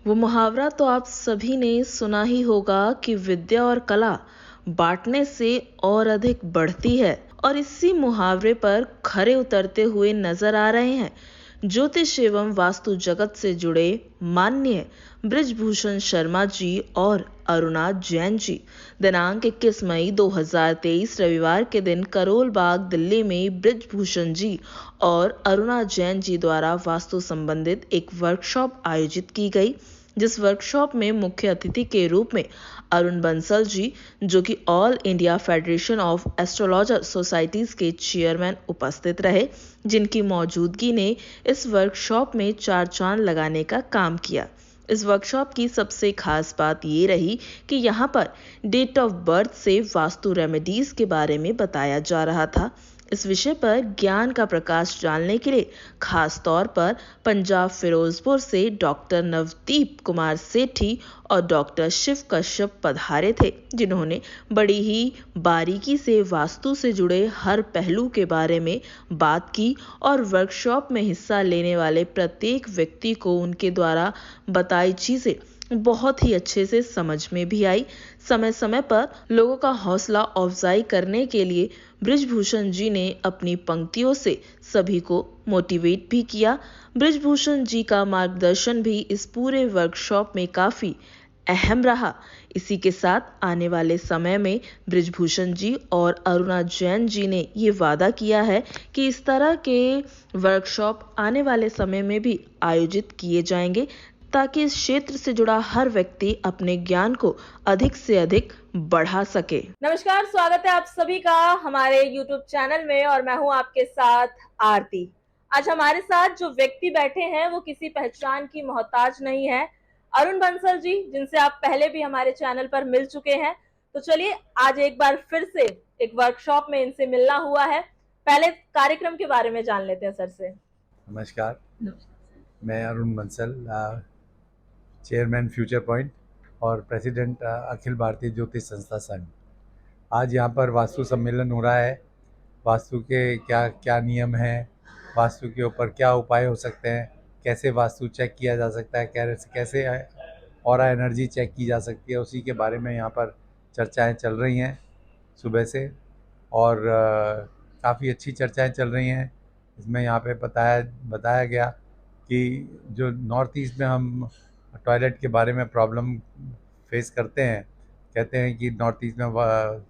वो मुहावरा तो आप सभी ने सुना ही होगा कि विद्या और कला बांटने से और अधिक बढ़ती है। और इसी मुहावरे पर खरे उतरते हुए नजर आ रहे हैं ज्योतिष एवं वास्तु जगत से जुड़े माननीय बृजभूषण शर्मा जी और अरुणा जैन जी। दिनांक 21 मई 2023 रविवार के दिन करोल बाग दिल्ली में बृजभूषण जी और अरुणा जैन जी द्वारा वास्तु संबंधित एक वर्कशॉप आयोजित की गई, जिस वर्कशॉप में मुख्य अतिथि के रूप में अरुण बंसल जी, जो कि all India federation of astrologer societies के चेयरमैन उपस्थित रहे, जिनकी मौजूदगी ने इस वर्कशॉप में चार चांद लगाने का काम किया। इस वर्कशॉप की सबसे खास बात ये रही कि यहाँ पर डेट ऑफ बर्थ से वास्तु रेमेडीज के बारे में बताया जा रहा था। इस विषय पर ज्ञान का प्रकाश डालने के लिए खास तौर पर पंजाब फिरोजपुर से डॉक्टर नवदीप कुमार सेठी और डॉक्टर शिव कश्यप पधारे थे, जिन्होंने बड़ी ही बारीकी से वास्तु से जुड़े हर पहलू के बारे में बात की और वर्कशॉप में हिस्सा लेने वाले प्रत्येक व्यक्ति को उनके द्वारा बताई चीजें बहुत ही अच्छे से समझ में भी आई। समय समय पर लोगों का हौसला अफजाई करने के लिए बृजभूषण जी ने अपनी पंक्तियों से सभी को मोटिवेट भी किया। बृजभूषण जी का मार्गदर्शन भी इस पूरे वर्कशॉप में काफी अहम रहा। इसी के साथ आने वाले समय में बृजभूषण जी और अरुणा जैन जी ने ये वादा किया है कि इस तरह के वर्कशॉप आने वाले समय में भी आयोजित किए जाएंगे, ताकि इस क्षेत्र से जुड़ा हर व्यक्ति अपने ज्ञान को अधिक से अधिक बढ़ा सके। नमस्कार, स्वागत है आप सभी का हमारे YouTube चैनल में और मैं हूं आपके साथ आरती। आज हमारे साथ जो व्यक्ति बैठे हैं वो किसी पहचान की मोहताज नहीं है, अरुण बंसल जी, जिनसे आप पहले भी हमारे चैनल पर मिल चुके हैं। तो चलिए आज एक बार फिर से एक वर्कशॉप में इनसे मिलना हुआ है। पहले कार्यक्रम के बारे में जान लेते हैं सर से। नमस्कार, मैं Arun Bansal, chairman future point और प्रेसिडेंट अखिल भारतीय ज्योतिष संस्था संघ। आज यहाँ पर वास्तु सम्मेलन हो रहा है। वास्तु के क्या क्या नियम हैं, वास्तु के ऊपर क्या उपाय हो सकते हैं, कैसे वास्तु चेक किया जा सकता है, कैसे ऑरा एनर्जी चेक की जा सकती है, उसी के बारे में यहाँ पर चर्चाएं चल रही हैं सुबह से। और काफ़ी अच्छी चर्चाएं चल रही हैं। इसमें यहाँ पे बताया गया कि जो नॉर्थ ईस्ट में हम टॉयलेट के बारे में प्रॉब्लम फेस करते हैं, कहते हैं कि नॉर्थ ईस्ट में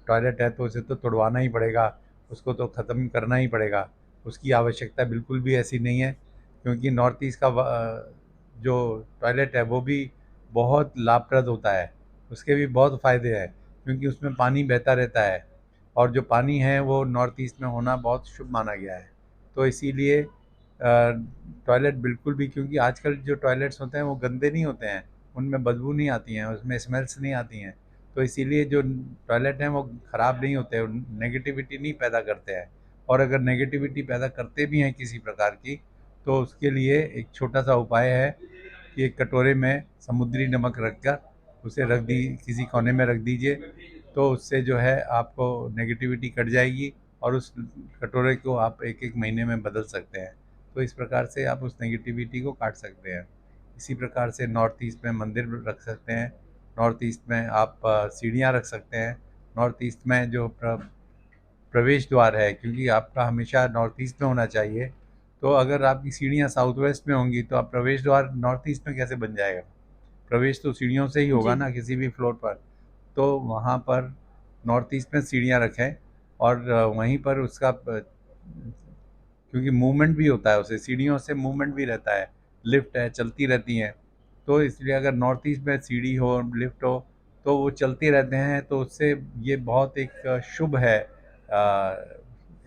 टॉयलेट है तो उसे तो तोड़वाना ही पड़ेगा, उसको तो ख़त्म करना ही पड़ेगा। उसकी आवश्यकता बिल्कुल भी ऐसी नहीं है, क्योंकि नॉर्थ ईस्ट का जो टॉयलेट है वो भी बहुत लाभप्रद होता है। उसके भी बहुत फ़ायदे हैं, क्योंकि उसमें पानी बहता रहता है और जो पानी है वो नॉर्थ ईस्ट में होना बहुत शुभ माना गया है। तो इसीलिए टॉयलेट बिल्कुल भी, क्योंकि आजकल जो टॉयलेट्स होते हैं वो गंदे नहीं होते हैं, उनमें बदबू नहीं आती हैं, उसमें स्मेल्स नहीं आती हैं। तो इसीलिए जो टॉयलेट हैं वो ख़राब नहीं होते, नेगेटिविटी नहीं पैदा करते हैं। और अगर नेगेटिविटी पैदा करते भी हैं किसी प्रकार की, तो उसके लिए एक छोटा सा उपाय है कि एक कटोरे में समुद्री नमक रखकर उसे किसी कोने में रख दीजिए, तो उससे जो है आपको नेगेटिविटी कट जाएगी और उस कटोरे को आप एक एक महीने में बदल सकते हैं। तो इस प्रकार से आप उस नेगेटिविटी को काट सकते हैं। इसी प्रकार से नॉर्थ ईस्ट में मंदिर रख सकते हैं, नॉर्थ ईस्ट में आप सीढ़ियाँ रख सकते हैं। नॉर्थ ईस्ट में जो प्रवेश द्वार है, क्योंकि आपका हमेशा नॉर्थ ईस्ट में होना चाहिए, तो अगर आपकी सीढ़ियाँ साउथ वेस्ट में होंगी तो आप प्रवेश द्वार नॉर्थ ईस्ट में कैसे बन जाएगा? प्रवेश तो सीढ़ियों से ही होगा ना, किसी भी फ्लोर पर। तो वहाँ पर नॉर्थ ईस्ट में सीढ़ियाँ रखें और वहीं पर उसका क्योंकि मूवमेंट भी होता है, उसे सीढ़ियों से मूवमेंट भी रहता है, लिफ्ट है, चलती रहती हैं। तो इसलिए अगर नॉर्थ ईस्ट में सीढ़ी हो, लिफ्ट हो, तो वो चलते रहते हैं, तो उससे ये बहुत एक शुभ है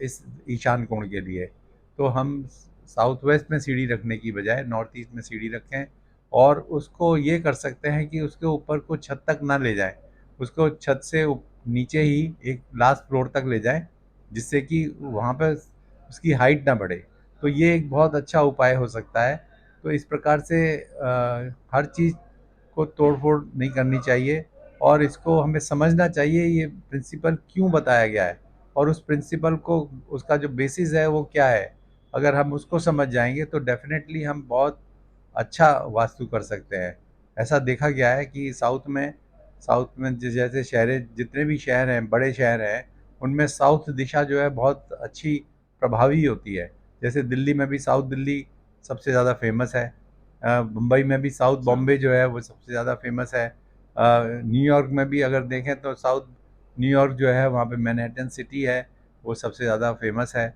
इस ईशान कोण के लिए। तो हम साउथ वेस्ट में सीढ़ी रखने की बजाय नॉर्थ ईस्ट में सीढ़ी रखें और उसको ये कर सकते हैं कि उसके ऊपर को छत तक ना ले जाएं, उसको छत से नीचे ही एक लास्ट फ्लोर तक ले जाएं, जिससे कि वहाँ पर उसकी हाइट ना बढ़े। तो ये एक बहुत अच्छा उपाय हो सकता है। तो इस प्रकार से हर चीज़ को तोड़-फोड़ नहीं करनी चाहिए और इसको हमें समझना चाहिए ये प्रिंसिपल क्यों बताया गया है और उस प्रिंसिपल को, उसका जो बेसिस है वो क्या है। अगर हम उसको समझ जाएंगे तो डेफिनेटली हम बहुत अच्छा वास्तु कर सकते हैं। ऐसा देखा गया है कि साउथ में जैसे शहरें, जितने भी शहर हैं, बड़े शहर हैं, उनमें साउथ दिशा जो है बहुत अच्छी प्रभावी होती है। जैसे दिल्ली में भी साउथ दिल्ली सबसे ज़्यादा फेमस है। मुंबई में भी साउथ बॉम्बे जो है वो सबसे ज़्यादा फेमस है। न्यूयॉर्क में भी अगर देखें तो साउथ न्यूयॉर्क जो है वहाँ पे मैनहट्टन सिटी है, वो सबसे ज़्यादा फेमस है।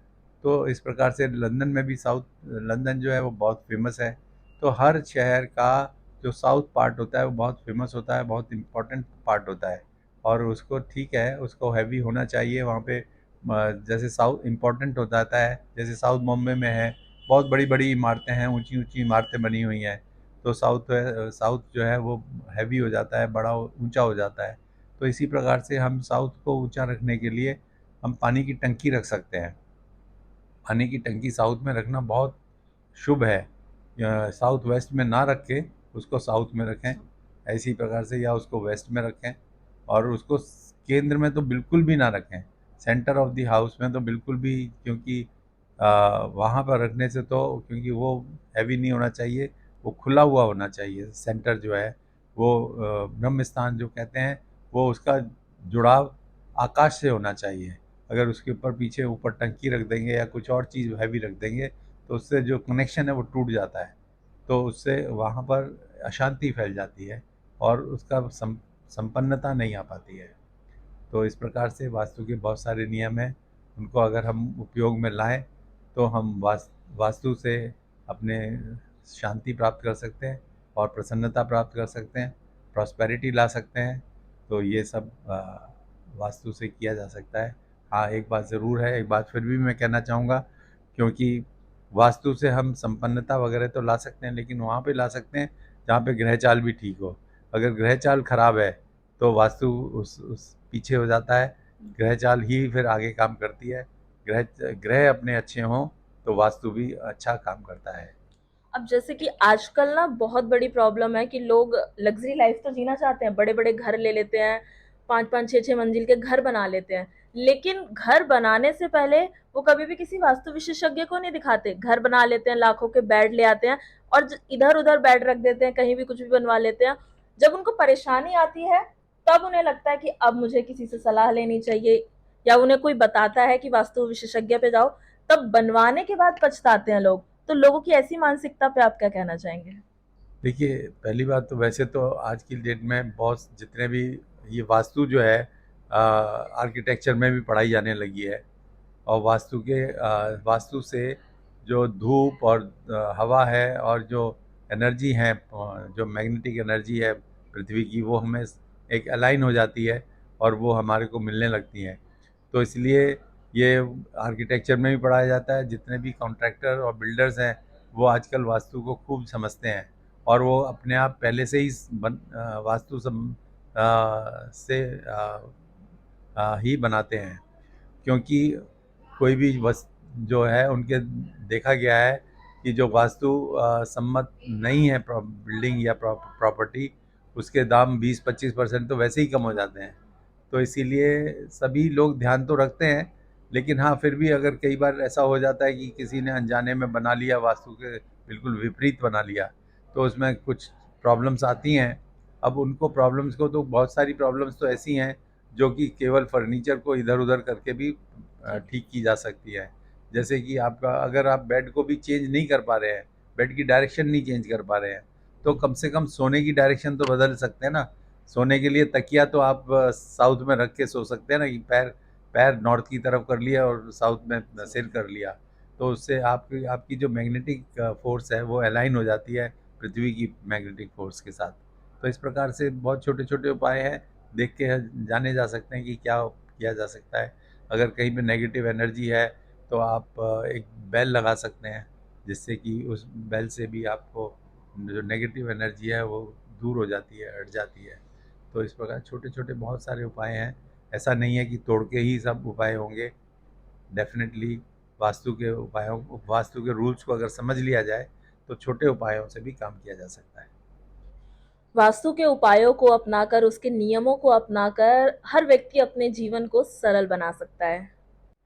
तो इस प्रकार से लंदन में भी साउथ लंदन जो है वो बहुत फेमस है। तो हर शहर का जो साउथ पार्ट होता है वो बहुत फेमस होता है, बहुत इम्पोर्टेंट पार्ट होता है। और उसको ठीक है, उसको हैवी होना चाहिए वहाँ पे। जैसे साउथ इम्पोर्टेंट हो जाता है, जैसे साउथ बॉम्बे में है, बहुत बड़ी बड़ी इमारतें हैं, ऊंची ऊंची इमारतें बनी हुई हैं। तो साउथ जो है वो हैवी हो जाता है, बड़ा ऊंचा हो जाता है। तो इसी प्रकार से हम साउथ को ऊंचा रखने के लिए हम पानी की टंकी रख सकते हैं। पानी की टंकी साउथ में रखना बहुत शुभ है। साउथ वेस्ट में ना रख के उसको साउथ में रखें, ऐसी प्रकार से, या उसको वेस्ट में रखें। और उसको केंद्र में तो बिल्कुल भी ना रखें, सेंटर ऑफ द हाउस में तो बिल्कुल भी, क्योंकि वहाँ पर रखने से तो, क्योंकि वो हैवी नहीं होना चाहिए, वो खुला हुआ होना चाहिए। सेंटर जो है वो ब्रह्म स्थान जो कहते हैं, वो उसका जुड़ाव आकाश से होना चाहिए। अगर उसके ऊपर पीछे ऊपर टंकी रख देंगे या कुछ और चीज़ हैवी रख देंगे तो उससे जो कनेक्शन है वो टूट जाता है। तो उससे वहाँ पर अशांति फैल जाती है और उसका संपन्नता नहीं आ पाती है। तो इस प्रकार से वास्तु के बहुत सारे नियम हैं, उनको अगर हम उपयोग में लाएं तो हम वास्तु से अपने शांति प्राप्त कर सकते हैं और प्रसन्नता प्राप्त कर सकते हैं, प्रॉस्पेरिटी ला सकते हैं। तो ये सब वास्तु से किया जा सकता है। हाँ, एक बात ज़रूर है, एक बात फिर भी मैं कहना चाहूँगा, क्योंकि वास्तु से हम संपन्नता वगैरह तो ला सकते हैं, लेकिन वहाँ पे ला सकते हैं जहाँ पे ग्रह चाल भी ठीक हो। अगर ग्रह चाल खराब है तो वास्तु उस पीछे हो जाता है। ग्रह चाल ही फिर आगे काम करती है। ग्रह ग्रह अपने अच्छे हों तो वास्तु भी अच्छा काम करता है। अब जैसे कि आजकल ना बहुत बड़ी प्रॉब्लम है कि लोग लग्जरी लाइफ तो जीना चाहते हैं, बड़े बड़े घर ले लेते हैं, 5-5 6-6 मंजिल के घर बना लेते हैं, लेकिन घर बनाने से पहले वो कभी भी किसी वास्तु विशेषज्ञ को नहीं दिखाते। घर बना लेते हैं, लाखों के बेड ले आते हैं और इधर उधर बेड रख देते हैं, कहीं भी कुछ भी बनवा लेते हैं। जब उनको परेशानी आती है तब उन्हें लगता है कि अब मुझे किसी से सलाह लेनी चाहिए, या उन्हें कोई बताता है कि वास्तु विशेषज्ञ पे जाओ, तब बनवाने के बाद पछताते हैं लोग। तो लोगों की ऐसी मानसिकता पे आप क्या कहना चाहेंगे? देखिए, पहली बात तो वैसे तो आज की डेट में बहुत जितने भी ये वास्तु जो है आर्किटेक्चर में भी पढ़ाई जाने लगी है। और वास्तु से जो धूप और हवा है और जो एनर्जी है, जो मैग्नेटिक एनर्जी है पृथ्वी की, वो हमें एक अलाइन हो जाती है और वो हमारे को मिलने लगती हैं। तो इसलिए ये आर्किटेक्चर में भी पढ़ाया जाता है। जितने भी कॉन्ट्रैक्टर और बिल्डर्स हैं वो आजकल वास्तु को खूब समझते हैं और वो अपने आप पहले से ही वास्तु से ही बनाते हैं। क्योंकि कोई भी जो है उनके देखा गया है कि जो वास्तु सम्मत नहीं है बिल्डिंग या प्रॉपर्टी, उसके दाम 20-25% तो वैसे ही कम हो जाते हैं। तो इसीलिए सभी लोग ध्यान तो रखते हैं, लेकिन हाँ, फिर भी अगर कई बार ऐसा हो जाता है कि किसी ने अनजाने में बना लिया, वास्तु के बिल्कुल विपरीत बना लिया, तो उसमें कुछ प्रॉब्लम्स आती हैं। अब उनको प्रॉब्लम्स को तो बहुत सारी प्रॉब्लम्स तो ऐसी हैं जो कि केवल फर्नीचर को इधर उधर करके भी ठीक की जा सकती है। जैसे कि आपका, अगर आप बेड को भी चेंज नहीं कर पा रहे हैं, बेड की डायरेक्शन नहीं चेंज कर पा रहे हैं, तो कम से कम सोने की डायरेक्शन तो बदल सकते हैं ना। सोने के लिए तकिया तो आप साउथ में रख के सो सकते हैं ना, कि पैर पैर नॉर्थ की तरफ कर लिया और साउथ में सिर कर लिया। तो उससे आपकी आपकी जो मैग्नेटिक फोर्स है वो अलाइन हो जाती है पृथ्वी की मैग्नेटिक फोर्स के साथ। तो इस प्रकार से बहुत छोटे छोटे उपाय हैं, देख के जाने जा सकते हैं कि क्या किया जा सकता है। अगर कहीं पे नेगेटिव एनर्जी है तो आप एक बेल लगा सकते हैं, जिससे कि उस बेल से भी आपको जो नेगेटिव एनर्जी है वो दूर हो जाती है, हट जाती है। तो इस प्रकार छोटे छोटे बहुत सारे उपाय हैं। ऐसा नहीं है कि तोड़ के ही सब उपाय होंगे। डेफिनेटली वास्तु के रूल्स को अगर समझ लिया जाए तो छोटे उपायों से भी काम किया जा सकता है। वास्तु के उपायों को अपनाकर, उसके नियमों को अपनाकर हर व्यक्ति अपने जीवन को सरल बना सकता है।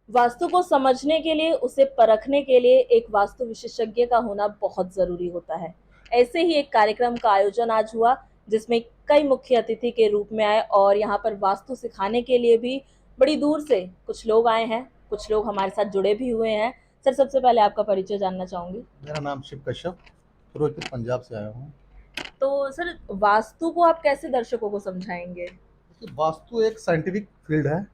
वास्तु को समझने के लिए, उसे परखने के लिए एक वास्तु विशेषज्ञ का होना बहुत ज़रूरी होता है। ऐसे ही एक कार्यक्रम का आयोजन आज हुआ, जिसमें कई मुख्य अतिथि के रूप में आए और यहाँ पर वास्तु सिखाने के लिए भी बड़ी दूर से कुछ लोग आए हैं, कुछ लोग हमारे साथ जुड़े भी हुए हैं। सर, सबसे पहले आपका परिचय जानना चाहूंगी। मेरा नाम शिव कश्यप, फिरोजपुर पंजाब से आया हूँ। तो सर, वास्तु को आप कैसे दर्शकों को समझाएंगे? देखिए, वास्तु एक साइंटिफिक फील्ड है।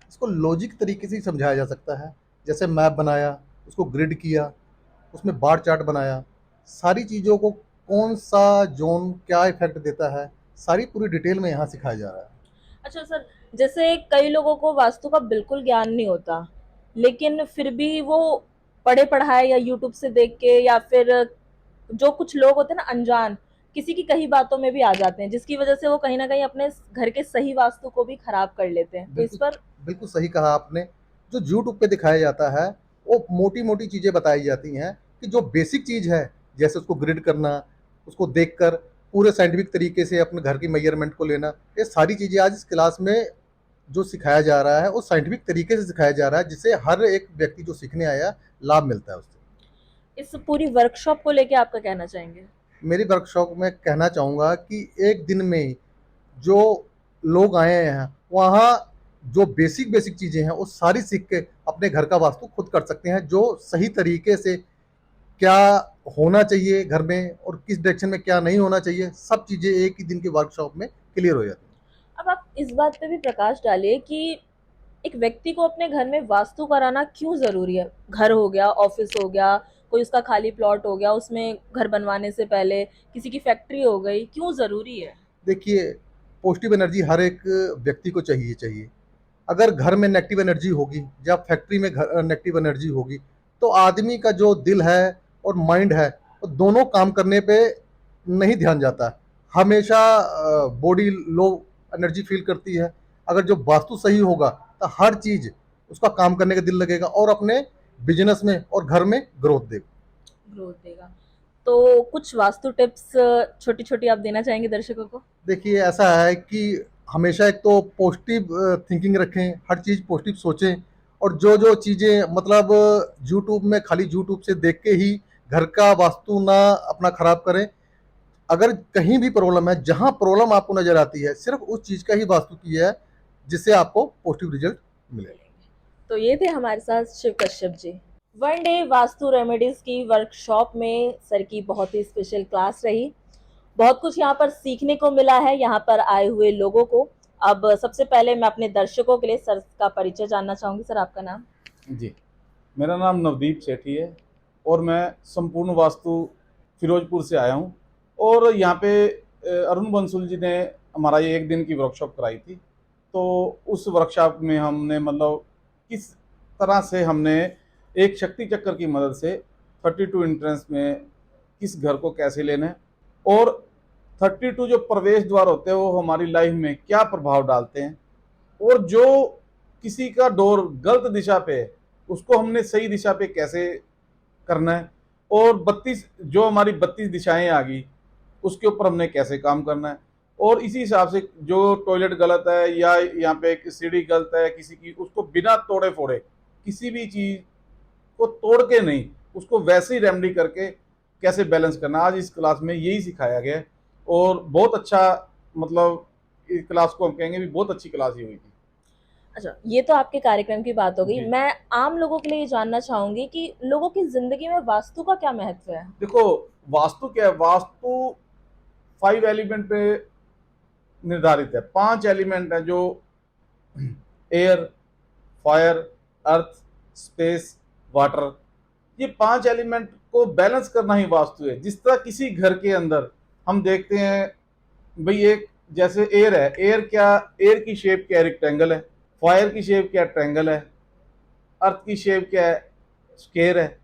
इसको लॉजिक तरीके से ही समझाया जा सकता है। जैसे मैप बनाया, उसको ग्रिड किया, उसमें बार चार्ट बनाया, सारी चीज़ों को कौन सा जोन क्या इफेक्ट देता है, सारी पूरी डिटेल में यहाँ सिखाया जा रहा है। अच्छा सर, जैसे कई लोगों को वास्तु का बिल्कुल ज्ञान नहीं होता, लेकिन फिर भी वो पढ़े पढ़ाए या यूट्यूब से देख के या फिर जो कुछ लोग होते हैं ना अनजान, किसी की कही बातों में भी आ जाते हैं, जिसकी वजह से वो कहीं ना कहीं अपने घर के सही वास्तु को भी खराब कर लेते हैं। तो इस बिल्कुल पर बिल्कुल सही कहा आपने। जो यूट्यूब पे दिखाया जाता है वो मोटी मोटी चीज़ें बताई जाती हैं कि जो बेसिक चीज़ है, जैसे उसको ग्रिड करना, उसको देखकर पूरे साइंटिफिक तरीके से अपने घर की मेजरमेंट को लेना, ये सारी चीज़ें आज इस क्लास में जो सिखाया जा रहा है वो साइंटिफिक तरीके से सिखाया जा रहा है, जिससे हर एक व्यक्ति जो सीखने आया लाभ मिलता है उससे। इस पूरी वर्कशॉप को लेके आपका कहना चाहेंगे? मेरी वर्कशॉप में कहना चाहूँगा कि एक दिन में जो लोग आए हैं वहाँ जो बेसिक बेसिक चीज़ें हैं वो सारी सीख के अपने घर का वास्तु खुद कर सकते हैं। जो सही तरीके से क्या होना चाहिए घर में और किस डायरेक्शन में क्या नहीं होना चाहिए, सब चीज़ें एक ही दिन के वर्कशॉप में क्लियर हो जाती हैं। अब आप इस बात पे भी प्रकाश डालिए कि एक व्यक्ति को अपने घर में वास्तु कराना क्यों जरूरी है? घर हो गया, ऑफिस हो गया, कोई उसका खाली प्लॉट हो गया, उसमें घर बनवाने से पहले किसी की फैक्ट्री हो गई, क्यों जरूरी है? देखिए, पॉजिटिव एनर्जी हर एक व्यक्ति को चाहिए चाहिए। अगर घर में नेगेटिव एनर्जी होगी या फैक्ट्री में नेगेटिव एनर्जी होगी तो आदमी का जो दिल है और माइंड है वो दोनों काम करने पे नहीं ध्यान जाता है। हमेशा बॉडी लो एनर्जी फील करती है। अगर जो वास्तु सही होगा तो हर चीज़ उसका काम करने का दिल लगेगा और अपने बिजनेस में और घर में ग्रोथ देगा। ग्रोथ देगा। तो कुछ वास्तु टिप्स छोटी छोटी आप देना चाहेंगे दर्शकों को? देखिए, ऐसा है कि हमेशा एक तो पॉजिटिव थिंकिंग रखें, हर चीज़ पॉजिटिव सोचें और जो जो चीज़ें मतलब यूट्यूब में खाली यूट्यूब से देख के ही घर का वास्तु ना अपना खराब करें। अगर कहीं भी प्रॉब्लम है, जहाँ प्रॉब्लम आपको नज़र आती है, सिर्फ उस चीज़ का ही वास्तु किया है जिससे आपको पॉजिटिव रिजल्ट मिले। तो ये थे हमारे साथ Shiv Kashyap ji. One day vastu remedies की वर्कशॉप में सर की बहुत ही स्पेशल क्लास रही। बहुत कुछ यहाँ पर सीखने को मिला है यहाँ पर आए हुए लोगों को। अब सबसे पहले मैं अपने दर्शकों के लिए सर का परिचय जानना चाहूंगी। सर, आपका नाम? जी, मेरा नाम नवदीप सेठी है और मैं संपूर्ण वास्तु फिरोजपुर से आया हूँ। और यहाँ पे अरुण बंसल जी ने हमारा ये एक दिन की वर्कशॉप कराई थी। तो उस वर्कशॉप में हमने मतलब किस तरह से हमने एक शक्ति चक्कर की मदद से 32 एंट्रेंस में किस घर को कैसे लेना है और 32 जो प्रवेश द्वार होते हैं वो हमारी लाइफ में क्या प्रभाव डालते हैं, और जो किसी का डोर गलत दिशा पे है उसको हमने सही दिशा पे कैसे करना है, और 32 जो हमारी 32 दिशाएं आ गई उसके ऊपर हमने कैसे काम करना है। और इसी हिसाब से जो टॉयलेट गलत है या यहाँ पे एक सीढ़ी गलत है किसी की, उसको बिना तोड़े फोड़े किसी भी चीज़ को तोड़ के नहीं, उसको वैसे ही रेमेडी करके कैसे बैलेंस करना, आज इस क्लास में यही सिखाया गया है। और बहुत अच्छा मतलब इस क्लास को हम कहेंगे भी बहुत अच्छी क्लास ही हुई थी। अच्छा, ये तो आपके कार्यक्रम की बात हो गई। जी। मैं आम लोगों के लिए ये जानना चाहूंगी कि लोगों की जिंदगी में वास्तु का क्या महत्व है? देखो, वास्तु क्या है, वास्तु 5 एलिमेंट पे निर्धारित है। 5 एलिमेंट है जो एयर, फायर, अर्थ, स्पेस, वाटर। ये 5 एलिमेंट को बैलेंस करना ही वास्तु है। जिस तरह किसी घर के अंदर हम देखते हैं भाई, एक जैसे एयर है, एयर की शेप क्या है, रेक्टेंगल है। फायर की शेप क्या है, ट्रायंगल है। अर्थ की शेप क्या है, स्क्वायर है।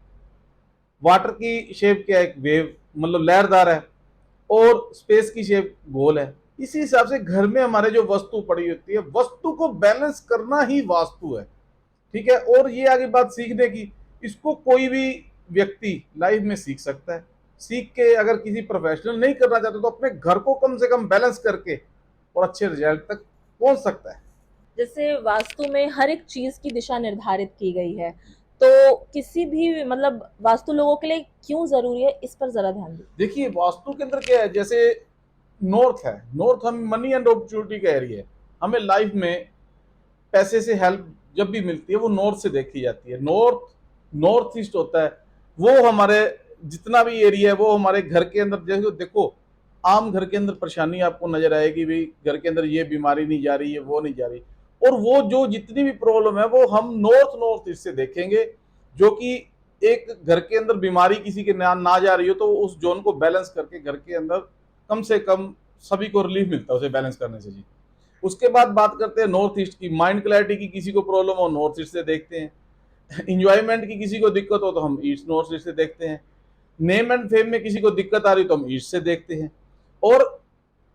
वाटर की शेप क्या है, एक वेव मतलब लहरदार है। और स्पेस की शेप गोल है। इसी हिसाब से घर में हमारे जो वस्तु पड़ी होती है, वस्तु को बैलेंस करना ही वास्तु है। ठीक है। और ये आगे बात सीखने की, इसको कोई भी व्यक्ति लाइफ में सीख सकता है। सीख के अगर किसी प्रोफेशनल नहीं करना चाहते तो अपने घर को कम से कम बैलेंस करके और अच्छे रिजल्ट तक पहुंच सकता है। जैसे वास्तु में हर एक चीज की दिशा निर्धारित की गई है, तो किसी भी मतलब वास्तु लोगों के लिए क्यों जरूरी है, इस पर जरा ध्यान दीजिए। देखिए वास्तु के अंदर क्या है, जैसे नॉर्थ है, नॉर्थ हम मनी एंड अपॉर्चुनिटी का एरिया है। हमें लाइफ में पैसे से हेल्प जब भी मिलती है वो नॉर्थ से देखी जाती है। नॉर्थ नॉर्थ ईस्ट होता है, वो हमारे जितना भी एरिया है वो हमारे घर के अंदर, जैसे देखो आम घर के अंदर परेशानी आपको नजर आएगी, भाई घर के अंदर ये बीमारी नहीं जा रही है, वो नहीं जा रही, और वो जो जितनी भी प्रॉब्लम है वो हम नॉर्थ नॉर्थ ईस्ट से देखेंगे। जो कि एक घर के अंदर बीमारी किसी के ना जा रही हो तो उस जोन को बैलेंस करके घर के अंदर कम से कम सभी को रिलीफ मिलता है उसे बैलेंस करने से जी। उसके बाद बात करते हैं नॉर्थ ईस्ट की। माइंड क्लैरिटी की किसी को प्रॉब्लम हो नॉर्थ ईस्ट से देखते हैं। इंजॉयमेंट की किसी को दिक्कत हो तो हम ईस्ट नॉर्थ ईस्ट से देखते हैं। नेम एंड फेम में किसी को दिक्कत आ रही हो तो हम ईस्ट से देखते हैं। और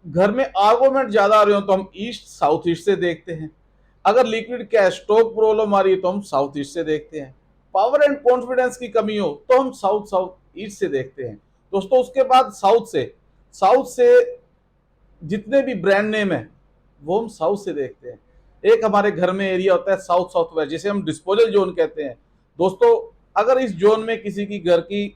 घर में आर्गुमेंट ज्यादा आ रहे हो तो हम ईस्ट साउथ ईस्ट से देखते हैं। अगर लिक्विड कैश स्टॉक प्रॉब्लम आ रही है तो हम साउथ ईस्ट से देखते हैं। पावर एंड कॉन्फिडेंस की कमी हो तो हम साउथ साउथ ईस्ट से देखते हैं दोस्तों। उसके बाद साउथ से जितने भी ब्रांड नेम है वो हम साउथ से देखते हैं। एक हमारे घर में एरिया होता है साउथ साउथ वेस्ट, जिसे हम डिस्पोजल जोन कहते हैं दोस्तों। अगर इस जोन में किसी की घर की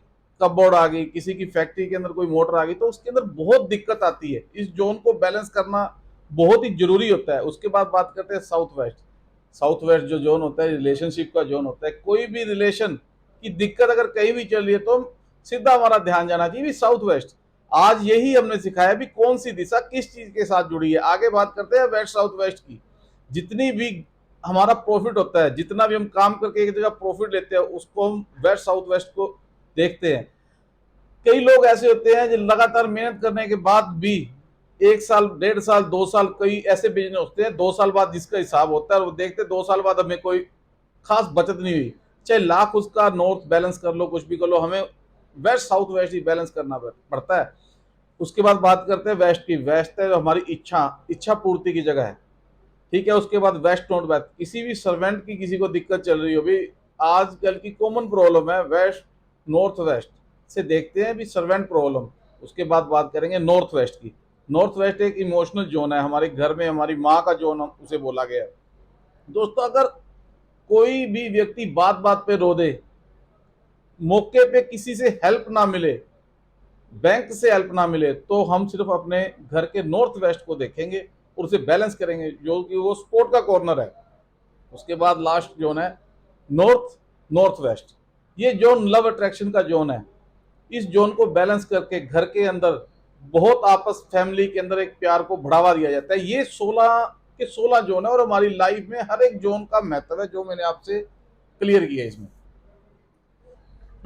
कपबोर्ड आ गई, किसी की फैक्ट्री के अंदर कोई मोटर आ गई तो उसके अंदर बहुत दिक्कत आती है। इस जोन को बैलेंस करना बहुत ही जरूरी होता है। उसके बाद बात करते हैं साउथ वेस्ट। साउथ वेस्ट जो जोन होता है रिलेशनशिप का जोन होता है। कोई भी रिलेशन की दिक्कत अगर कहीं भी चल रही है तो सीधा हमारा ध्यान जाना चाहिए साउथ वेस्ट। आज यही हमने सिखाया भी कौन सी दिशा किस चीज के साथ जुड़ी है। आगे बात करते हैं वेस्ट साउथ वेस्ट की। जितनी भी हमारा प्रॉफिट होता है, जितना भी हम काम करके एक जगह प्रॉफिट लेते हैं उसको हम वेस्ट साउथ वेस्ट को देखते हैं। कई लोग ऐसे होते हैं जो लगातार मेहनत करने के बाद भी 1 साल 1.5 साल 2 साल, कई ऐसे बिजनेस होते हैं 2 साल बाद जिसका हिसाब होता है वो देखते 2 साल बाद हमें कोई खास बचत नहीं हुई। चाहे लाख उसका नॉर्थ बैलेंस कर लो, कुछ भी कर लो, हमें वेस्ट साउथ वेस्ट ही बैलेंस करना पड़ता है। उसके बाद बात करते हैं वेस्ट की। वेस्ट है जो हमारी इच्छा पूर्ति की जगह है, ठीक है। उसके बाद वेस्ट नॉर्थ वेस्ट, किसी भी सर्वेंट की किसी को दिक्कत चल रही हो भी, आजकल की कॉमन प्रॉब्लम है, वेस्ट नॉर्थ वेस्ट से देखते हैं भी सर्वेंट प्रॉब्लम। उसके बाद बात करेंगे नॉर्थ वेस्ट की। नॉर्थ वेस्ट एक इमोशनल जोन है, हमारे घर में हमारी माँ का जोन उसे बोला गया है दोस्तों। अगर कोई भी व्यक्ति बात बात पे रो दे, मौके पे किसी से हेल्प ना मिले, बैंक से हेल्प ना मिले, तो हम सिर्फ अपने घर के नॉर्थ वेस्ट को देखेंगे और उसे बैलेंस करेंगे जो कि वो स्पोर्ट का कॉर्नर है। उसके बाद लास्ट जोन है नॉर्थ वेस्ट। ये जोन लव अट्रैक्शन का जोन है। इस जोन को बैलेंस करके घर के अंदर बहुत आपस फैमिली के अंदर एक प्यार को बढ़ावा दिया जाता है। ये 16 के 16 जोन है और हमारी लाइफ में हर एक जोन का महत्व है जो मैंने आपसे क्लियर किया है। इसमें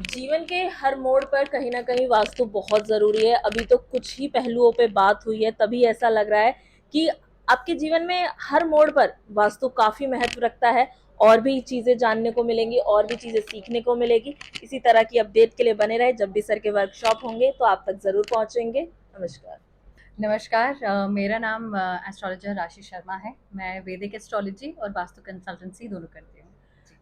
जीवन के हर मोड़ पर कहीं ना कहीं वास्तु बहुत जरूरी है। अभी तो कुछ ही पहलुओं पे बात हुई है, तभी ऐसा लग रहा है कि आपके जीवन में हर मोड़ पर वास्तु काफी महत्व रखता है। और भी चीजें जानने को मिलेंगी, और भी चीजें सीखने को मिलेगी। इसी तरह की अपडेट के लिए बने रहे। जब भी सर के वर्कशॉप होंगे तो आप तक जरूर पहुंचेंगे। नमस्कार। नमस्कार, मेरा नाम एस्ट्रोलॉजर राशि शर्मा है। मैं वैदिक एस्ट्रोलॉजी और वास्तु कंसल्टेंसी दोनों करती हूँ।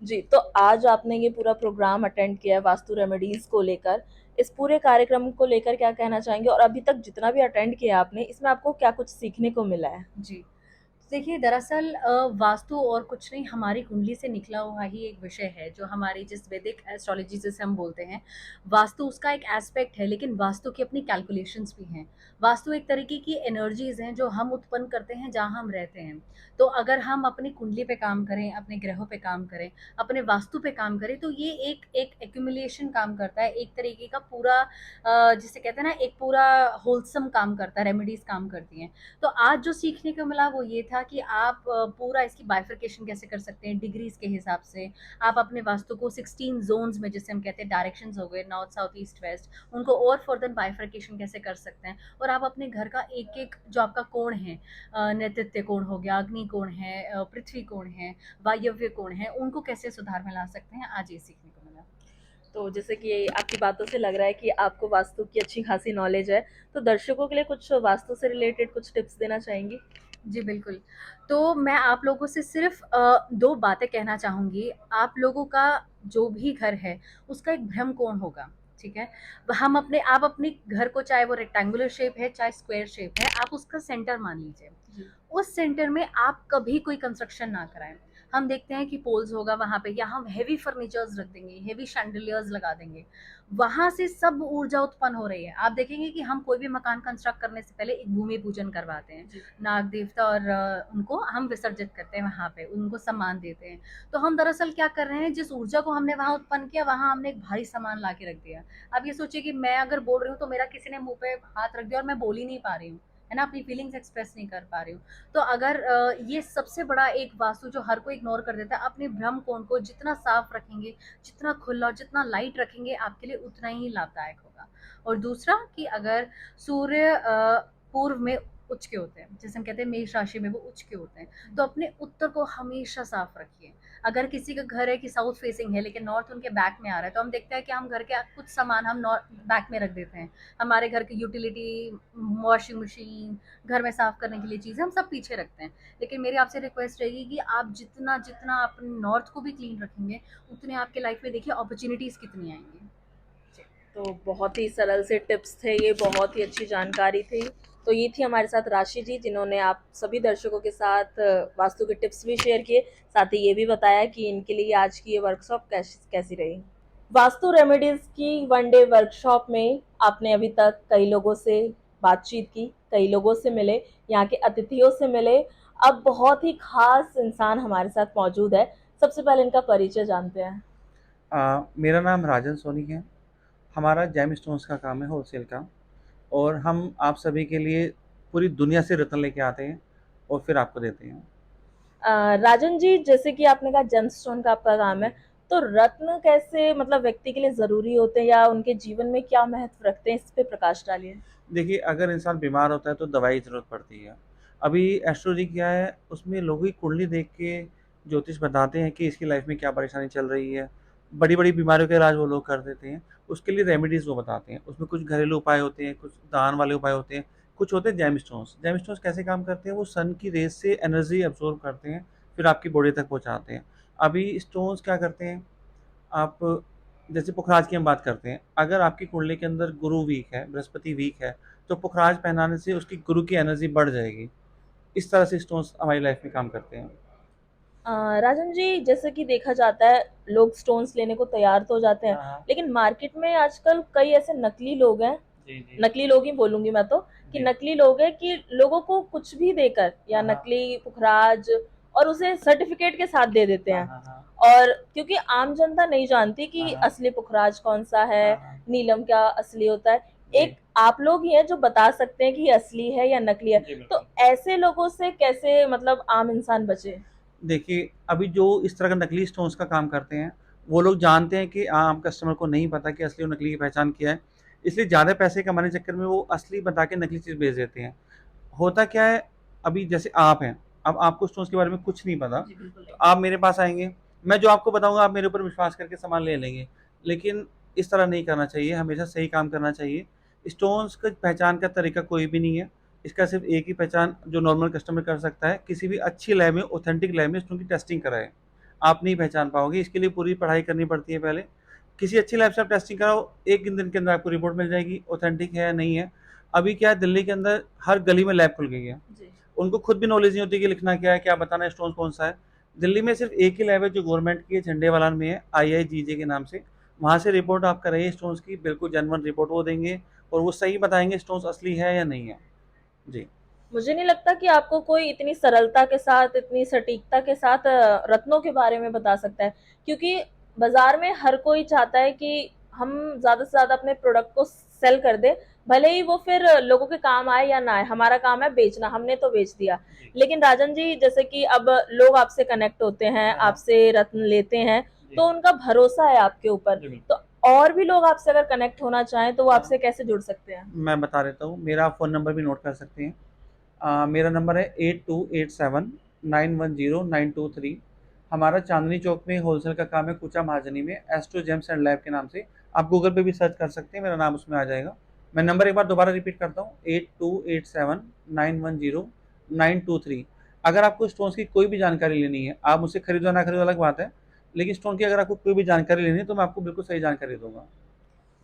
जी, तो आज आपने ये पूरा प्रोग्राम अटेंड किया है वास्तु रेमेडीज को लेकर। इस पूरे कार्यक्रम को लेकर क्या कहना चाहेंगे, और अभी तक जितना भी अटेंड किया आपने, इसमें आपको क्या कुछ सीखने को मिला है? जी, देखिए दरअसल वास्तु और कुछ नहीं, हमारी कुंडली से निकला हुआ ही एक विषय है जो हमारी जिस वैदिक एस्ट्रोलॉजी जिसे हम बोलते हैं। वास्तु उसका एक एस्पेक्ट है, लेकिन वास्तु की अपनी कैलकुलेशंस भी हैं। वास्तु एक तरीके की एनर्जीज हैं जो हम उत्पन्न करते हैं जहाँ हम रहते हैं। तो अगर हम अपनी कुंडली पे काम करें, अपने ग्रहों पे काम करें, अपने वास्तु पे काम करें, तो ये एक एक एक्यूमुलेशन काम करता है, एक तरीके का पूरा जिसे कहते हैं ना, एक पूरा होलसम काम करता है, रेमेडीज काम करती हैं। तो आज जो सीखने को मिला वो ये था कि आप पूरा इसकी बाइफर्केशन कैसे कर सकते हैं डिग्रीज के हिसाब से। आप अपने वास्तु को 16 जोन्स में, जिसे हम कहते हैं डायरेक्शंस हो गए, नॉर्थ साउथ ईस्ट वेस्ट, उनको और फर्दर बाइफर्केशन कैसे कर सकते हैं। और आप अपने घर का एक एक जो आपका कोण है, नेतृत्व कोण हो गया, अग्नि कोण है, पृथ्वी कोण है, वायव्य कोण है, उनको कैसे सुधार में ला सकते हैं, आज ये सीखने को मिला। तो जैसे कि आपकी बातों से लग रहा है कि आपको वास्तु की अच्छी खासी नॉलेज है, तो दर्शकों के लिए कुछ वास्तु से रिलेटेड कुछ टिप्स देना चाहेंगी? जी बिल्कुल। तो मैं आप लोगों से सिर्फ 2 बातें कहना चाहूँगी। आप लोगों का जो भी घर है उसका एक भ्रम कोण होगा, ठीक है? आप अपने घर को, चाहे वो रेक्टेंगुलर शेप है चाहे स्क्वायर शेप है, आप उसका सेंटर मान लीजिए। उस सेंटर में आप कभी कोई कंस्ट्रक्शन ना कराएं। हम देखते हैं कि पोल्स होगा वहाँ पे, या हम हेवी फर्नीचर्स रख देंगे, हेवी शैंडलियर्स लगा देंगे, वहाँ से सब ऊर्जा उत्पन्न हो रही है। आप देखेंगे कि हम कोई भी मकान कंस्ट्रक्ट करने से पहले एक भूमि पूजन करवाते हैं, नाग देवता और उनको हम विसर्जित करते हैं वहाँ पे, उनको सम्मान देते हैं। तो हम दरअसल क्या कर रहे हैं, जिस ऊर्जा को हमने वहाँ उत्पन्न किया, वहाँ हमने एक भारी सामान ला के रख दिया। अब ये सोचिए कि मैं अगर बोल रही हूँ तो मेरा किसी ने मुंह पे हाथ रख दिया और मैं बोल ही नहीं पा रही हूँ, है ना, अपनी फीलिंग्स एक्सप्रेस नहीं कर पा रही हूँ। तो अगर ये सबसे बड़ा एक वास्तु जो हर कोई इग्नोर कर देता है, अपने भ्रम कोण को जितना साफ रखेंगे, जितना खुला और जितना लाइट रखेंगे, आपके लिए उतना ही लाभदायक होगा। और दूसरा कि अगर सूर्य पूर्व में उच्च के होते हैं, जैसे हम कहते हैं मेष राशि में वो उच्च के होते हैं, तो अपने उत्तर को हमेशा साफ रखिए। अगर किसी का घर है कि साउथ फेसिंग है लेकिन नॉर्थ उनके बैक में आ रहा है, तो हम देखते हैं कि हम घर के कुछ सामान हम नॉर्थ बैक में रख देते हैं। हमारे घर की यूटिलिटी, वॉशिंग मशीन, घर में साफ करने के लिए चीज़ें हम सब पीछे रखते हैं। लेकिन मेरी आपसे रिक्वेस्ट रहेगी कि आप जितना जितना अपने नॉर्थ को भी क्लीन रखेंगे, उतने आपके लाइफ में देखिए अपॉर्चुनिटीज़ कितनी आएंगी। तो बहुत ही सरल से टिप्स थे ये, बहुत ही अच्छी जानकारी थी। तो ये थी हमारे साथ राशि जी, जिन्होंने आप सभी दर्शकों के साथ वास्तु के टिप्स भी शेयर किए, साथ ही ये भी बताया कि इनके लिए आज की ये वर्कशॉप कैसी रही। वास्तु रेमेडीज की 1 डे वर्कशॉप में आपने अभी तक कई लोगों से बातचीत की, कई लोगों से मिले, यहाँ के अतिथियों से मिले। अब बहुत ही खास इंसान हमारे साथ मौजूद है, सबसे पहले इनका परिचय जानते हैं। मेरा नाम राजन सोनी है। हमारा जेम स्टोन्स का काम है होलसेल का, और हम आप सभी के लिए पूरी दुनिया से रत्न लेके आते हैं और फिर आपको देते हैं। राजन जी, जैसे कि आपने कहा जेमस्टोन का आपका काम है, तो रत्न कैसे मतलब व्यक्ति के लिए जरूरी होते हैं या उनके जीवन में क्या महत्व रखते हैं, इस पे प्रकाश डालिए। देखिए, अगर इंसान बीमार होता है तो दवाई की ज़रूरत पड़ती है। अभी एस्ट्रोलॉजी क्या है, उसमें लोगों की कुंडली देख के ज्योतिष बताते हैं कि इसकी लाइफ में क्या परेशानी चल रही है। बड़ी-बड़ी बीमारियों का इलाज वो लोग कर देते हैं। उसके लिए रेमेडीज़ वो बताते हैं। उसमें कुछ घरेलू उपाय होते हैं, कुछ दान वाले उपाय होते हैं, कुछ होते हैं जेम स्टोन्स। जेम स्टोन्स कैसे काम करते हैं, वो सन की रेज़ से एनर्जी अब्ज़ॉर्ब करते हैं, फिर आपकी बॉडी तक पहुँचाते हैं। अभी स्टोन्स क्या करते हैं, आप जैसे पुखराज की हम बात करते हैं, अगर आपकी कुंडली के अंदर गुरु वीक है, बृहस्पति वीक है, तो पुखराज पहनाने से उसकी गुरु की एनर्जी बढ़ जाएगी। इस तरह से स्टोन्स हमारी लाइफ में काम करते हैं। राजन जी, जैसे कि देखा जाता है लोग स्टोन्स लेने को तैयार तो हो जाते हैं, हाँ। लेकिन मार्केट में आजकल कई ऐसे नकली लोग हैं, जी। नकली लोग ही बोलूंगी मैं तो, कि जी। नकली लोग हैं कि लोगों को कुछ भी देकर या हाँ। नकली पुखराज और उसे सर्टिफिकेट के साथ दे देते हैं। हाँ। और क्योंकि आम जनता नहीं जानती कि हाँ। असली पुखराज कौन सा है, हाँ। नीलम क्या असली होता है। जी। एक आप लोग ही हैं जो बता सकते हैं कि ये असली है या नकली है, जी, तो बिल्कुल। ऐसे लोगों से कैसे मतलब आम इंसान बचे। देखिए, अभी जो इस तरह का नकली स्टोन्स का काम करते हैं, वो लोग जानते हैं कि आम कस्टमर को नहीं पता कि असली और नकली की पहचान क्या है, इसलिए ज़्यादा पैसे कमाने के चक्कर में वो असली बता के नकली चीज़ बेच देते हैं। होता क्या है, अभी जैसे आप हैं, अब आपको स्टोन्स के बारे में कुछ नहीं पता, तो आप मेरे पास आएँगे, मैं जो आपको बताऊँगा आप मेरे ऊपर विश्वास करके सामान ले लेंगे, लेकिन इस तरह नहीं करना चाहिए, हमेशा सही काम करना चाहिए। स्टोन्स की पहचान का तरीका कोई भी नहीं है, इसका सिर्फ एक ही पहचान जो नॉर्मल कस्टमर कर सकता है, किसी भी अच्छी लैब में, ऑथेंटिक लैब में स्टोन की टेस्टिंग कराएँ। आप नहीं पहचान पाओगे, इसके लिए पूरी पढ़ाई करनी पड़ती है पहले। किसी अच्छी लैब से आप टेस्टिंग कराओ, 1 दिन के अंदर आपको रिपोर्ट मिल जाएगी, ऑथेंटिक है या नहीं है। अभी क्या है, दिल्ली के अंदर हर गली में लैब खुल गई है। उनको खुद भी नॉलेज नहीं होती कि लिखना क्या है, क्या बताना है, स्टोन कौन सा है। दिल्ली में सिर्फ एक ही लैब है जो गवर्नमेंट की है, झंडेवालान में है, IIGJ के नाम से। वहाँ से रिपोर्ट आप कराइए स्टोन्स की, बिल्कुल जेन्युइन रिपोर्ट वो देंगे और वो सही बताएँगे स्टोन्स असली है या नहीं है। जी। मुझे नहीं लगता कि आपको कोई इतनी सरलता के साथ, इतनी सटीकता के साथ रत्नों के बारे में बता सकता है, क्योंकि बाजार में हर कोई चाहता है कि हम ज़्यादा से ज़्यादा अपने प्रोडक्ट को सेल कर दे, भले ही वो फिर लोगों के काम आए या ना आए। हमारा काम है बेचना, हमने तो बेच दिया। लेकिन राजन जी, जैसे कि अब लोग आपसे कनेक्ट होते हैं, हाँ। आपसे रत्न लेते हैं, तो उनका भरोसा है आपके ऊपर। जी, बिल्कुल। तो और भी लोग आपसे अगर कनेक्ट होना चाहें तो वो आपसे कैसे जुड़ सकते हैं। मैं बता देता हूँ, मेरा फ़ोन नंबर भी नोट कर सकते हैं। मेरा नंबर है 8287910923। हमारा चांदनी चौक में होलसेल का काम है, कुचा महाजनी में, एस्ट्रो जेम्स एंड लैब के नाम से। आप गूगल पे भी सर्च कर सकते हैं, मेरा नाम उसमें आ जाएगा। मैं नंबर एक बार दोबारा रिपीट करता हूँ, 8287910923। अगर आपको स्टोन्स की कोई भी जानकारी लेनी है, आप मुझसे खरीदो ना खरीदो अलग बात है, लेकिन स्टोन की अगर आपको कोई भी जानकारी लेनी है तो मैं आपको बिल्कुल सही जानकारी दूँगा।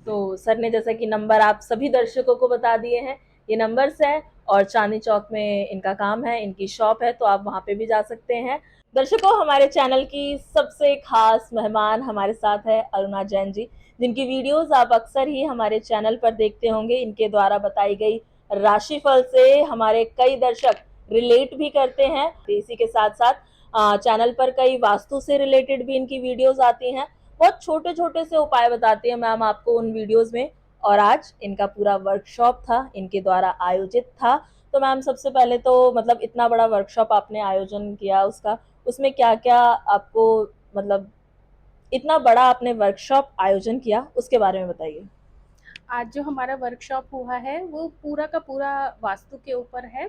तो सर ने जैसा कि नंबर आप सभी दर्शकों को बता दिए हैं, ये नंबर्स हैं और चांदनी चौक में इनका काम है, इनकी शॉप है, तो आप वहाँ पे भी जा सकते हैं। दर्शकों, हमारे चैनल की सबसे खास मेहमान हमारे साथ है अरुणा जैन जी, जिनकी वीडियोस आप अक्सर ही हमारे चैनल पर देखते होंगे। इनके द्वारा बताई गई राशिफल से हमारे कई दर्शक रिलेट भी करते हैं। इसी के साथ साथ चैनल पर कई वास्तु से रिलेटेड भी इनकी वीडियोस आती हैं। बहुत छोटे छोटे से उपाय बताती है मैम आपको उन वीडियोस में। और आज इनका पूरा वर्कशॉप था, इनके द्वारा आयोजित था। तो मैम, सबसे पहले तो मतलब इतना बड़ा वर्कशॉप आपने आयोजन किया, उसमें क्या-क्या आपको मतलब इतना बड़ा आपने वर्कशॉप आयोजन किया, उसके बारे में बताइए? आज जो हमारा वर्कशॉप हुआ है वो पूरा का पूरा वास्तु के ऊपर है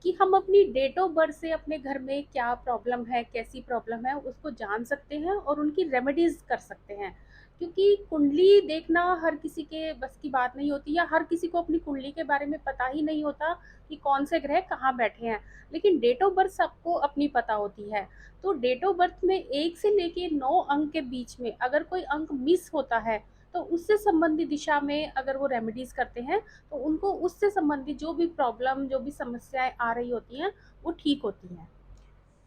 कि हम अपनी डेट ऑफ बर्थ से अपने घर में क्या प्रॉब्लम है, कैसी प्रॉब्लम है, उसको जान सकते हैं और उनकी रेमेडीज़ कर सकते हैं। क्योंकि कुंडली देखना हर किसी के बस की बात नहीं होती, या हर किसी को अपनी कुंडली के बारे में पता ही नहीं होता कि कौन से ग्रह कहाँ बैठे हैं। लेकिन डेट ऑफ बर्थ सबको अपनी पता होती है। तो डेट ऑफ बर्थ में 1 से लेके 9 अंक के बीच में अगर कोई अंक मिस होता है, तो उससे संबंधित दिशा में अगर वो रेमेडीज़ करते हैं, तो उनको उससे संबंधित जो भी प्रॉब्लम, जो भी समस्याएँ आ रही होती हैं, वो ठीक होती हैं।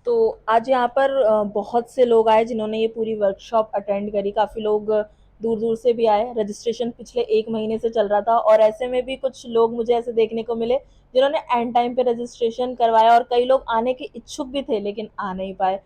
तो आज यहाँ पर बहुत से लोग आए जिन्होंने ये पूरी वर्कशॉप अटेंड करी। काफ़ी लोग दूर-दूर से भी आए। रजिस्ट्रेशन पिछले 1 महीने से चल रहा था और ऐसे में भी कुछ लोग मुझे ऐसे देखने को मिले जिन्होंने एंड टाइम पे रजिस्ट्रेशन करवाया और कई लोग आने के इच्छुक भी थे लेकिन आ नहीं पाए।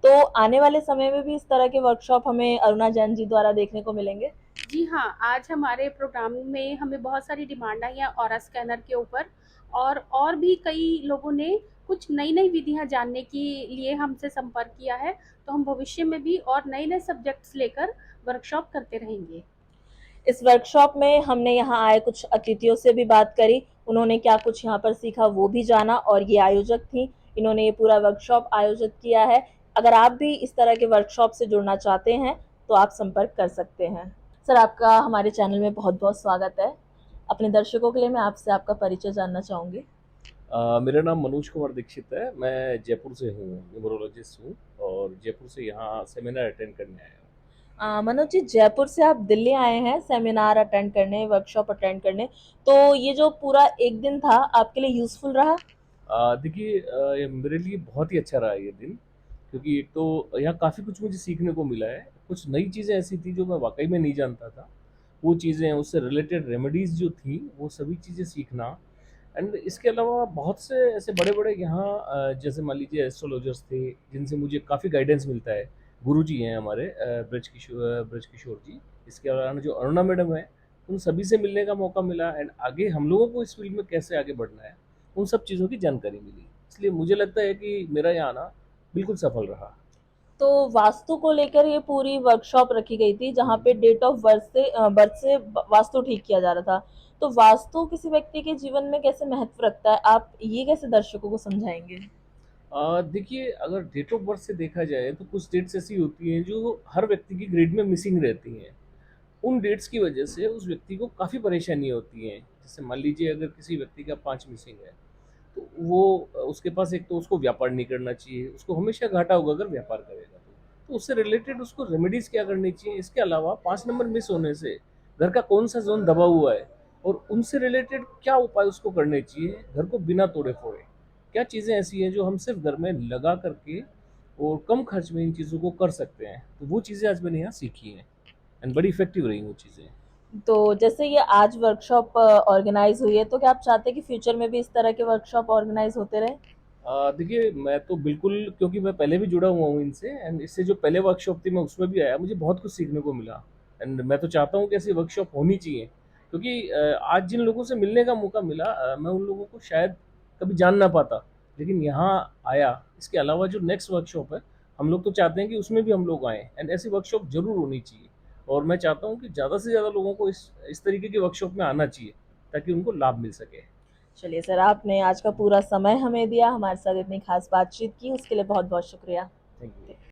तो आने वाले समय में भी इस तरह के वर्कशॉप हमें अरुणा जैन जी द्वारा देखने को मिलेंगे? जी हाँ, आज हमारे प्रोग्राम में हमें बहुत सारी डिमांड आई है ऑरा स्कैनर के ऊपर, और भी कई लोगों ने कुछ नई-नई विधियाँ जानने के लिए हमसे संपर्क किया है। तो हम भविष्य में भी और नए-नए सब्जेक्ट्स लेकर वर्कशॉप करते रहेंगे। इस वर्कशॉप में हमने यहाँ आए कुछ अतिथियों से भी बात करी, उन्होंने क्या कुछ यहाँ पर सीखा वो भी जाना। और ये आयोजक थी, इन्होंने ये पूरा वर्कशॉप आयोजित किया है। अगर आप भी इस तरह के वर्कशॉप से जुड़ना चाहते हैं तो आप संपर्क कर सकते हैं। सर, आपका हमारे चैनल में बहुत-बहुत स्वागत है। अपने दर्शकों के लिए मैं आपसे आपका परिचय जानना चाहूँगी। मेरा नाम मनोज कुमार दीक्षित है। मैं जयपुर से हूँ, न्यूमरोलॉजिस्ट हूँ और जयपुर से यहाँ सेमिनार अटेंड करने आया हूँ। मनोज जी, जयपुर से आप दिल्ली आए हैं सेमिनार अटेंड करने, वर्कशॉप अटेंड करने। तो ये जो पूरा 1 दिन था आपके लिए यूज़फुल रहा? देखिए, ये मेरे लिए बहुत ही अच्छा रहा ये दिन, क्योंकि एक तो यहाँ काफ़ी कुछ मुझे सीखने को मिला है। कुछ नई चीज़ें ऐसी थी जो मैं वाक़ई में नहीं जानता था। वो चीज़ें, उससे रिलेटेड रेमेडीज़ जो थी, वो सभी चीज़ें सीखना। एंड इसके अलावा बहुत से ऐसे बड़े-बड़े यहाँ जैसे मान लीजिए एस्ट्रोलॉजर्स थे, जिनसे मुझे काफ़ी गाइडेंस मिलता है। गुरुजी हैं हमारे, ब्रजकिशोर जी। इसके अलावा जो अरुणा मैडम हैं, उन सभी से मिलने का मौका मिला एंड आगे हम लोगों को इस फील्ड में कैसे आगे बढ़ना है, उन सब चीज़ों की जानकारी मिली। इसलिए मुझे लगता है कि मेरा यहाँ आना बिल्कुल सफल रहा। तो वास्तु को लेकर ये पूरी वर्कशॉप रखी गई थी जहाँ पे डेट ऑफ बर्थ से वास्तु ठीक किया जा रहा था। तो वास्तु किसी व्यक्ति के जीवन में कैसे महत्व रखता है, आप ये कैसे दर्शकों को समझाएंगे? देखिए, अगर डेट ऑफ बर्थ से देखा जाए तो कुछ डेट्स ऐसी होती हैं जो हर व्यक्ति की ग्रिड में मिसिंग रहती हैं। उन डेट्स की वजह से उस व्यक्ति को काफ़ी परेशानी होती है। जैसे मान लीजिए अगर किसी व्यक्ति का 5 मिसिंग है, तो वो उसके पास एक तो उसको व्यापार नहीं करना चाहिए, उसको हमेशा घाटा होगा अगर व्यापार करेगा तो। तो उससे रिलेटेड उसको रेमेडीज़ क्या करनी चाहिए? इसके अलावा 5 नंबर मिस होने से घर का कौन-सा ज़ोन दबा हुआ है और उनसे रिलेटेड क्या उपाय उसको करने चाहिए घर को बिना तोड़े-फोड़े? क्या चीज़ें ऐसी हैं जो हम सिर्फ़ घर में लगा कर के और कम खर्च में इन चीज़ों को कर सकते हैं? तो वो चीज़ें आज मैंने यहाँ सीखी हैं एंड बड़ी इफ़ेक्टिव रही वो चीज़ें। तो जैसे ये आज वर्कशॉप ऑर्गेनाइज हुई है, तो क्या आप चाहते हैं कि फ्यूचर में भी इस तरह के वर्कशॉप ऑर्गेनाइज होते रहे? देखिए, मैं तो बिल्कुल, क्योंकि मैं पहले भी जुड़ा हुआ हूँ इनसे एंड इससे जो पहले वर्कशॉप थी मैं उसमें भी आया, मुझे बहुत कुछ सीखने को मिला एंड मैं तो चाहता हूँ कि ऐसी वर्कशॉप होनी चाहिए, क्योंकि आज जिन लोगों से मिलने का मौका मिला, मैं उन लोगों को शायद कभी जान ना पाता, लेकिन यहाँ आया। इसके अलावा जो नेक्स्ट वर्कशॉप है, हम लोग तो चाहते हैं कि उसमें भी हम लोग आएँ एंड ऐसी वर्कशॉप ज़रूर होनी चाहिए और मैं चाहता हूँ कि ज़्यादा से ज़्यादा लोगों को इस तरीके की वर्कशॉप में आना चाहिए, ताकि उनको लाभ मिल सके। चलिए सर, आपने आज का पूरा समय हमें दिया, हमारे साथ इतनी खास बातचीत की, उसके लिए बहुत-बहुत शुक्रिया। Thank you.